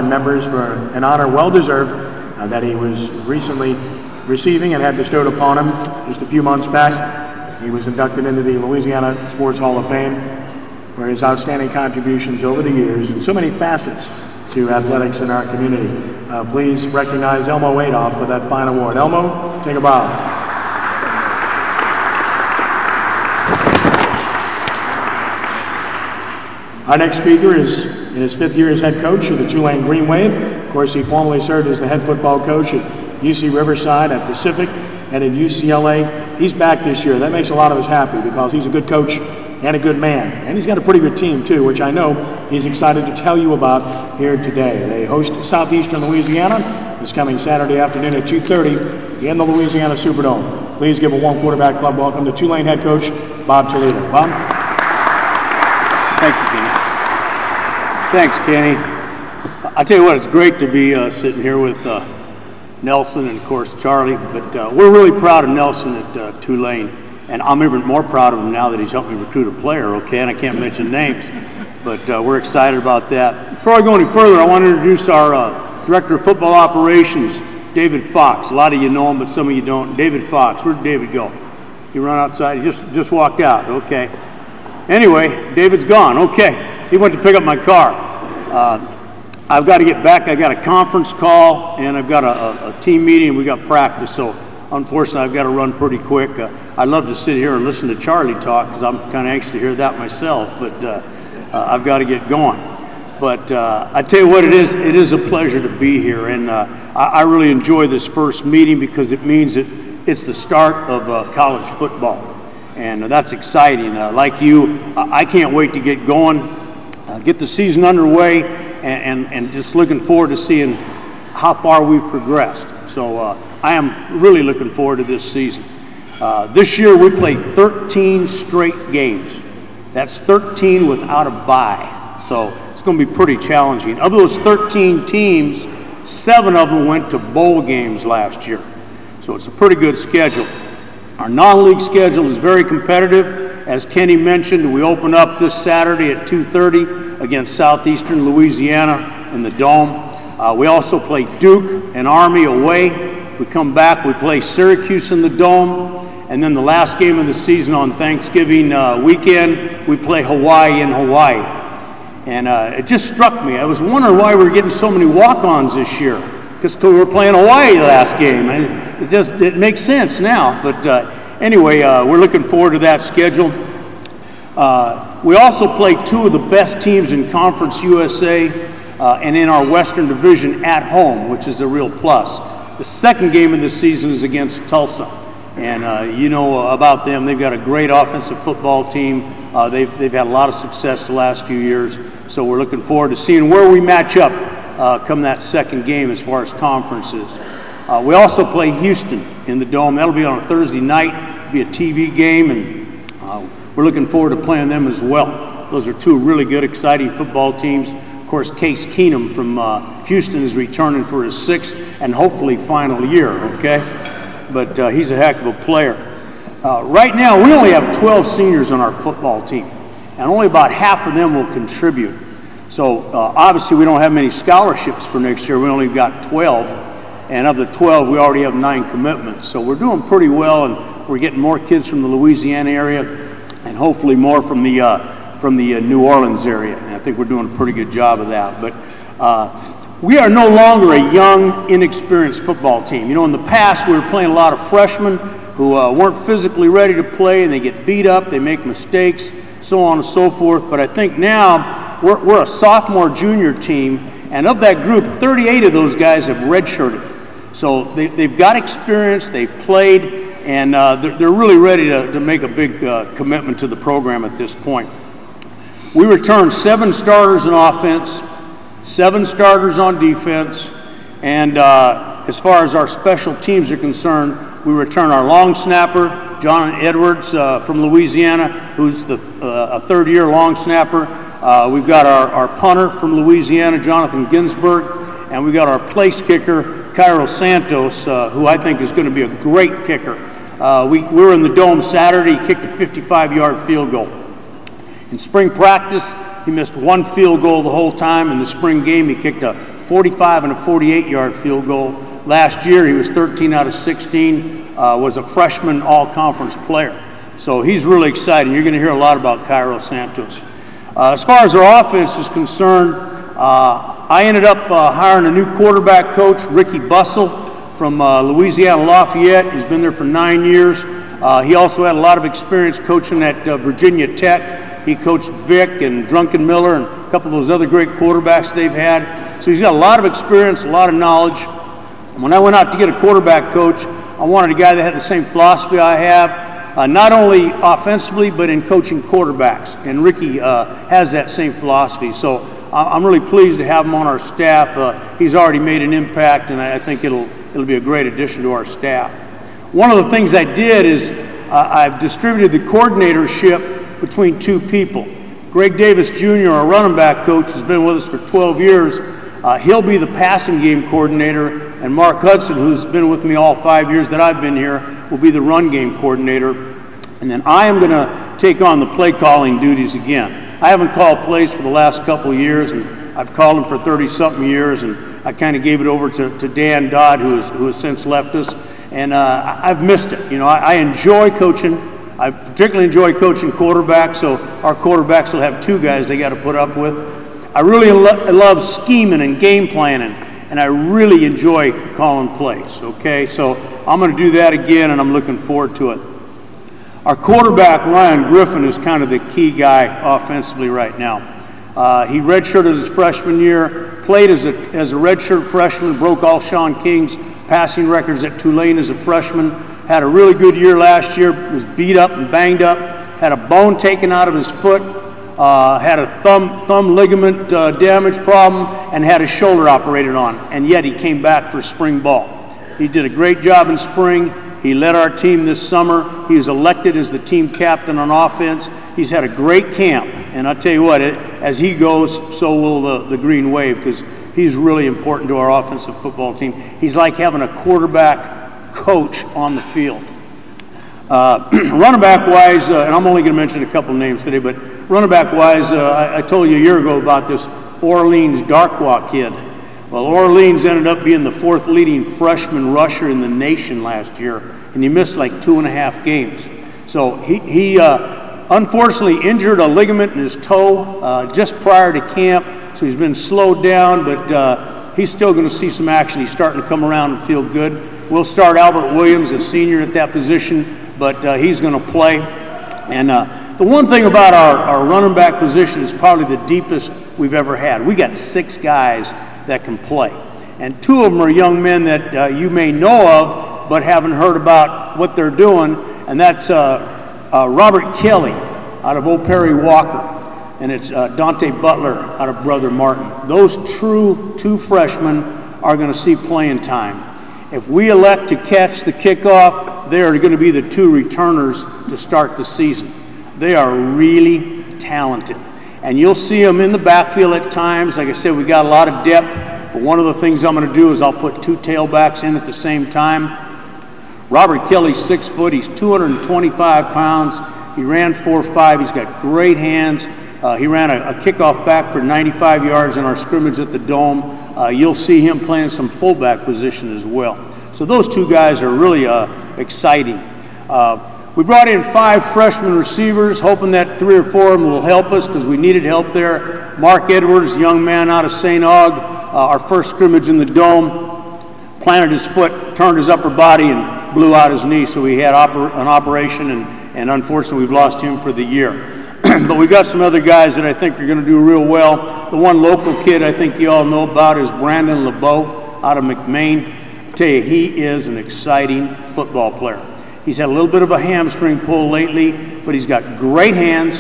members for an honor well-deserved that he was recently receiving and had bestowed upon him just a few months back. He was inducted into the Louisiana Sports Hall of Fame for his outstanding contributions over the years in so many facets to athletics in our community. Please recognize Elmo Adolph for that fine award. Elmo, take a bow. Our next speaker is in his 5th year as head coach of the Tulane Green Wave. Of course, he formerly served as the head football coach at UC Riverside, at Pacific, and at UCLA. He's back this year. That makes a lot of us happy because he's a good coach and a good man. And he's got a pretty good team, too, which I know he's excited to tell you about here today. They host Southeastern, Louisiana this coming Saturday afternoon at 2:30 in the Louisiana Superdome. Please give a warm quarterback club welcome to Tulane head coach Bob Toledo. Bob? Thank you, Kenny. Thanks, Kenny. I tell you what, it's great to be sitting here with Nelson and, of course, Charlie. But we're really proud of Nelson at Tulane. And I'm even more proud of him now that he's helped me recruit a player, okay? And I can't mention names. But we're excited about that. Before I go any further, I want to introduce our Director of Football Operations, David Fox. A lot of you know him, but some of you don't. David Fox. Where'd David go? He run outside? He just walked out. Okay. Anyway, David's gone. Okay. He went to pick up my car. I've got to get back. I got a conference call, and I've got a team meeting, and we got practice. So, unfortunately, I've got to run pretty quick. I'd love to sit here and listen to Charlie talk because I'm kind of anxious to hear that myself, but I've got to get going. But I tell you what, it is a pleasure to be here, and I really enjoy this first meeting because it means that it's the start of college football, and that's exciting. Like you, I can't wait to get going, get the season underway, and just looking forward to seeing how far we've progressed. So I am really looking forward to this season. This year we played 13 straight games. That's 13 without a bye. So it's going to be pretty challenging. Of those 13 teams, 7 of them went to bowl games last year. So it's a pretty good schedule. Our non-league schedule is very competitive. As Kenny mentioned, we open up this Saturday at 2:30 against Southeastern Louisiana in the Dome. We also play Duke and Army away. We come back, we play Syracuse in the Dome, and then the last game of the season on Thanksgiving weekend, we play Hawaii in Hawaii. And it just struck me. I was wondering why we were getting so many walk-ons this year, because we were playing Hawaii last game. And it makes sense now. But anyway, we're looking forward to that schedule. We also play 2 of the best teams in Conference USA and in our Western Division at home, which is a real plus. The second game of the season is against Tulsa, and you know about them. They've got a great offensive football team. They've had a lot of success the last few years, so we're looking forward to seeing where we match up come that second game as far as conferences. We also play Houston in the Dome. That'll be on a Thursday night. It'll be a TV game, and we're looking forward to playing them as well. Those are 2 really good, exciting football teams. Of course, Case Keenum from Houston is returning for his 6th and hopefully final year, okay? But he's a heck of a player. Right now, we only have 12 seniors on our football team, and only about half of them will contribute. So obviously, we don't have many scholarships for next year. We only got 12, and of the 12, we already have 9 commitments. So we're doing pretty well, and we're getting more kids from the Louisiana area, and hopefully more from the New Orleans area. And I think we're doing a pretty good job of that. But we are no longer a young, inexperienced football team. You know, in the past, we were playing a lot of freshmen who weren't physically ready to play, and they get beat up, they make mistakes, so on and so forth. But I think now we're a sophomore, junior team, and of that group, 38 of those guys have redshirted. So they've got experience, they've played, and they're really ready to make a big commitment to the program at this point. We return 7 starters in offense, 7 starters on defense, and as far as our special teams are concerned, we return our long snapper, John Edwards from Louisiana, who's a 3rd-year long snapper. We've got our punter from Louisiana, Jonathan Ginsburg, and we've got our place kicker, Cairo Santos, who I think is going to be a great kicker. We were in the Dome Saturday. He kicked a 55-yard field goal. In spring practice, he missed 1 field goal the whole time. In the spring game, he kicked a 45 and a 48-yard field goal. Last year, he was 13 out of 16, was a freshman all-conference player. So he's really exciting. You're going to hear a lot about Cairo Santos. As far as our offense is concerned, I ended up hiring a new quarterback coach, Ricky Bussell, from Louisiana Lafayette. He's been there for 9 years. He also had a lot of experience coaching at Virginia Tech. He coached Vic and Drunken Miller and a couple of those other great quarterbacks they've had. So he's got a lot of experience, a lot of knowledge. When I went out to get a quarterback coach, I wanted a guy that had the same philosophy I have, not only offensively, but in coaching quarterbacks. And Ricky has that same philosophy. So I'm really pleased to have him on our staff. He's already made an impact, and I think it'll be a great addition to our staff. One of the things I did is I've distributed the coordinatorship between two people. Greg Davis Jr., our running back coach, has been with us for 12 years. He'll be the passing game coordinator, and Mark Hudson, who's been with me all 5 years that I've been here, will be the run game coordinator. And then I am going to take on the play calling duties again. I haven't called plays for the last couple of years, and I've called them for 30-something years, and I kind of gave it over to Dan Dodd, who has since left us, and I've missed it. You know, I enjoy coaching. I particularly enjoy coaching quarterbacks, so our quarterbacks will have two guys they got to put up with. I really love scheming and game planning, and I really enjoy calling plays, okay? So I'm going to do that again, and I'm looking forward to it. Our quarterback, Ryan Griffin, is kind of the key guy offensively right now. He redshirted his freshman year, played as a redshirt freshman, broke all Sean King's passing records at Tulane as a freshman, had a really good year last year, was beat up and banged up, had a bone taken out of his foot, had a thumb ligament damage problem, and had his shoulder operated on, and yet he came back for spring ball. He did a great job in spring. He led our team this summer. He was elected as the team captain on offense. He's had a great camp, and I'll tell you what, as he goes, so will the Green Wave, because he's really important to our offensive football team. He's like having a quarterback coach on the field. Running back-wise, and I'm only going to mention a couple names today, but running back-wise, I told you a year ago about this Orleans Darkwa kid. Well, Orleans ended up being the 4th leading freshman rusher in the nation last year, and he missed like 2.5 games. So he unfortunately injured a ligament in his toe just prior to camp, so he's been slowed down, but he's still going to see some action. He's starting to come around and feel good. We'll start Albert Williams, a senior at that position, but he's going to play. And the one thing about our running back position is probably the deepest we've ever had. We got 6 guys that can play. And 2 of them are young men that you may know of but haven't heard about what they're doing, and that's Robert Kelly out of Old Perry Walker, and it's Dante Butler out of Brother Martin. Those true 2 freshmen are going to see playing time. If we elect to catch the kickoff, they are going to be the 2 returners to start the season. They are really talented. And you'll see them in the backfield at times. Like I said, we got a lot of depth. But one of the things I'm going to do is I'll put 2 tailbacks in at the same time. Robert Kelly's 6 foot. He's 225 pounds. He ran 4.5. He's got great hands. He ran a kickoff back for 95 yards in our scrimmage at the Dome. You'll see him playing some fullback position as well. So those 2 guys are really exciting. We brought in 5 freshman receivers, hoping that 3 or 4 of them will help us because we needed help there. Mark Edwards, young man out of St. Aug, our first scrimmage in the Dome, planted his foot, turned his upper body, and blew out his knee. So we had an operation, and unfortunately we've lost him for the year. But we got some other guys that I think are going to do real well. The one local kid I think you all know about is Brandon LeBeau out of McMain. I tell you, he is an exciting football player. He's had a little bit of a hamstring pull lately, but he's got great hands.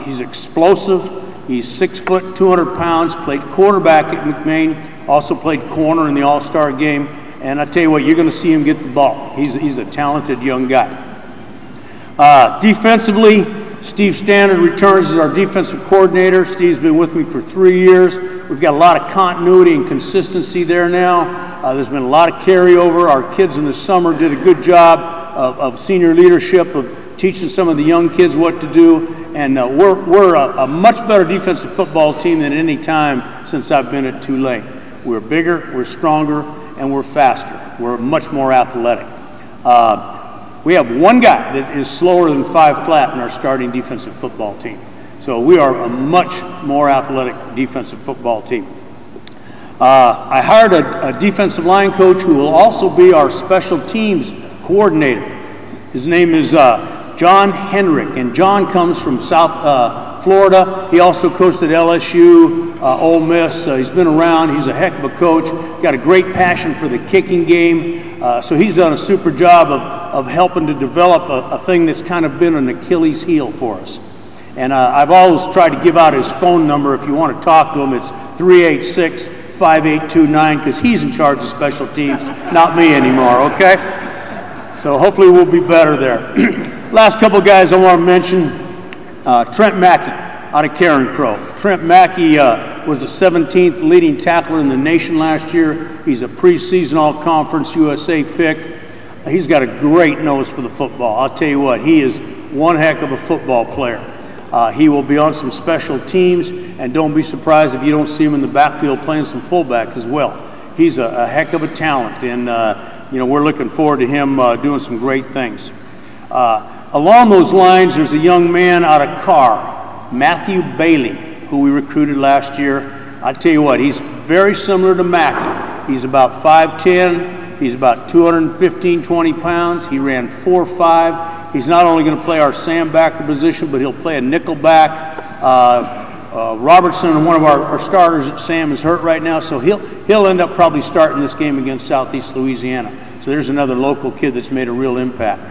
He's explosive. He's 6 foot, 200 pounds, played quarterback at McMain, also played corner in the All-Star game. And I tell you what, you're going to see him get the ball. He's a talented young guy. Defensively, Steve Standard returns as our defensive coordinator. Steve's been with me for 3 years. We've got a lot of continuity and consistency there now. There's been a lot of carryover. Our kids in the summer did a good job of senior leadership, of teaching some of the young kids what to do. and we're a much better defensive football team than any time since I've been at Tulane. We're bigger, we're stronger, and we're faster. We're much more athletic. We have one guy that is slower than 5 flat in our starting defensive football team. So we are a much more athletic defensive football team. I hired a defensive line coach who will also be our special teams coordinator. His name is John Henrik, and John comes from South Florida. He also coached at LSU, Ole Miss. He's been around. He's a heck of a coach. Got a great passion for the kicking game. So he's done a super job of helping to develop a thing that's kind of been an Achilles heel for us. And I've always tried to give out his phone number. If you want to talk to him, it's 386-5829, because he's in charge of special teams, not me anymore, okay? So hopefully we'll be better there. Last couple guys I want to mention, Trent Mackey out of Karen Crow. Trent Mackey was the 17th leading tackler in the nation last year. He's a preseason All-Conference USA pick. He's got a great nose for the football. I'll tell you what, he is one heck of a football player. He will be on some special teams, and don't be surprised if you don't see him in the backfield playing some fullback as well. He's a heck of a talent, and you know, we're looking forward to him doing some great things. Along those lines, there's a young man out of Carr, Matthew Bailey, who we recruited last year. I tell you what, he's very similar to Mackey. He's about 5'10", he's about 215, 20 pounds. He ran 4.5. He's not only going to play our Sam backer position, but he'll play a nickel back. Robertson, one of our starters at Sam, is hurt right now, so he'll end up probably starting this game against Southeast Louisiana. So there's another local kid that's made a real impact.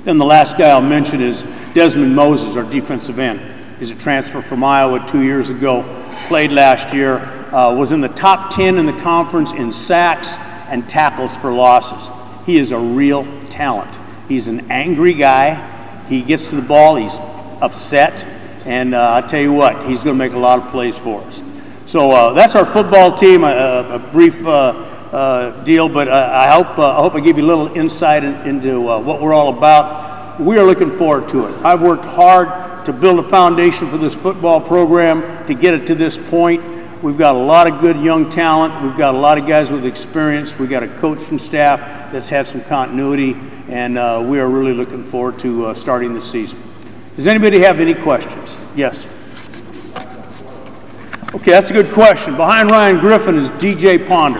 Then the last guy I'll mention is Desmond Moses, our defensive end. He's a transfer from Iowa 2 years ago, played last year, was in the top 10 in the conference in sacks and tackles for losses. He is a real talent. He's an angry guy. He gets to the ball, he's upset, and I tell you what, he's going to make a lot of plays for us. So that's our football team, a brief deal, but I hope I give you a little insight into what we're all about. We are looking forward to it. I've worked hard to build a foundation for this football program to get it to this point. We've got a lot of good young talent. We've got a lot of guys with experience. We've got a coaching staff that's had some continuity, and we are really looking forward to starting the season. Does anybody have any questions? Yes. Okay, that's a good question. Behind Ryan Griffin is DJ Ponder.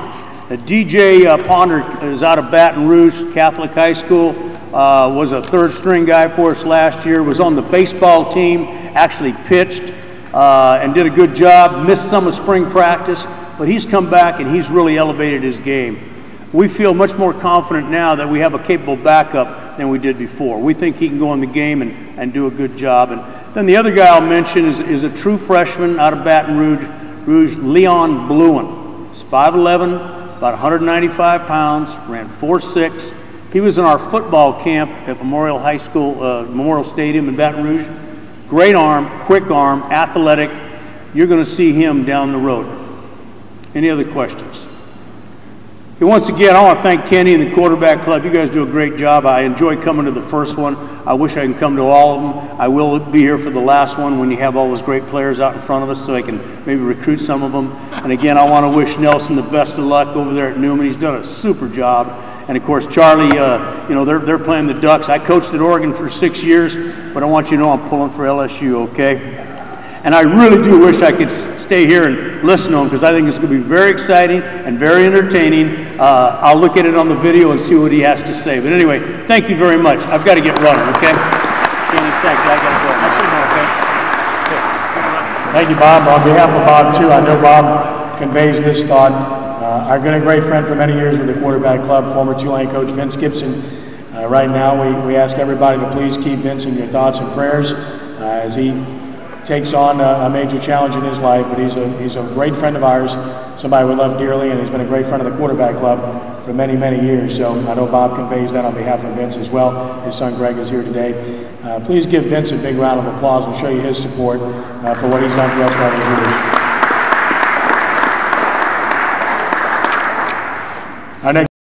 DJ Ponder is out of Baton Rouge Catholic High School, was a third-string guy for us last year, was on the baseball team, actually pitched, and did a good job, missed some of spring practice, but he's come back and he's really elevated his game. We feel much more confident now that we have a capable backup than we did before. We think he can go in the game and do a good job. And then the other guy I'll mention is a true freshman out of Baton Rouge, Leon Bluen. He's 5'11", about 195 pounds, ran 4.6. He was in our football camp at Memorial High School, Memorial Stadium in Baton Rouge. Great arm, quick arm, athletic. You're going to see him down the road. Any other questions? Okay, once again, I want to thank Kenny and the quarterback club. You guys do a great job. I enjoy coming to the first one. I wish I can come to all of them. I will be here for the last one when you have all those great players out in front of us so I can maybe recruit some of them. And again, I want to wish Nelson the best of luck over there at Newman. He's done a super job. And of course, Charlie, you know, they're playing the Ducks. I coached at Oregon for 6 years, but I want you to know I'm pulling for LSU, okay? And I really do wish I could stay here and listen to him because I think it's going to be very exciting and very entertaining. I'll look at it on the video and see what he has to say. But anyway, thank you very much. I've got to get running, okay? Thank you. I got to go. I'll see you tomorrow, okay? Thank you, Bob. On behalf of Bob, too, I know Bob conveys this thought. I've been a great friend for many years with the quarterback club, former Tulane coach Vince Gibson. Right now, we ask everybody to please keep Vince in your thoughts and prayers as he takes on a major challenge in his life, but he's a great friend of ours, somebody we love dearly, and he's been a great friend of the quarterback club for many, many years. So I know Bob conveys that on behalf of Vince as well. His son Greg is here today. Please give Vince a big round of applause and show you his support for what he's done for us right here.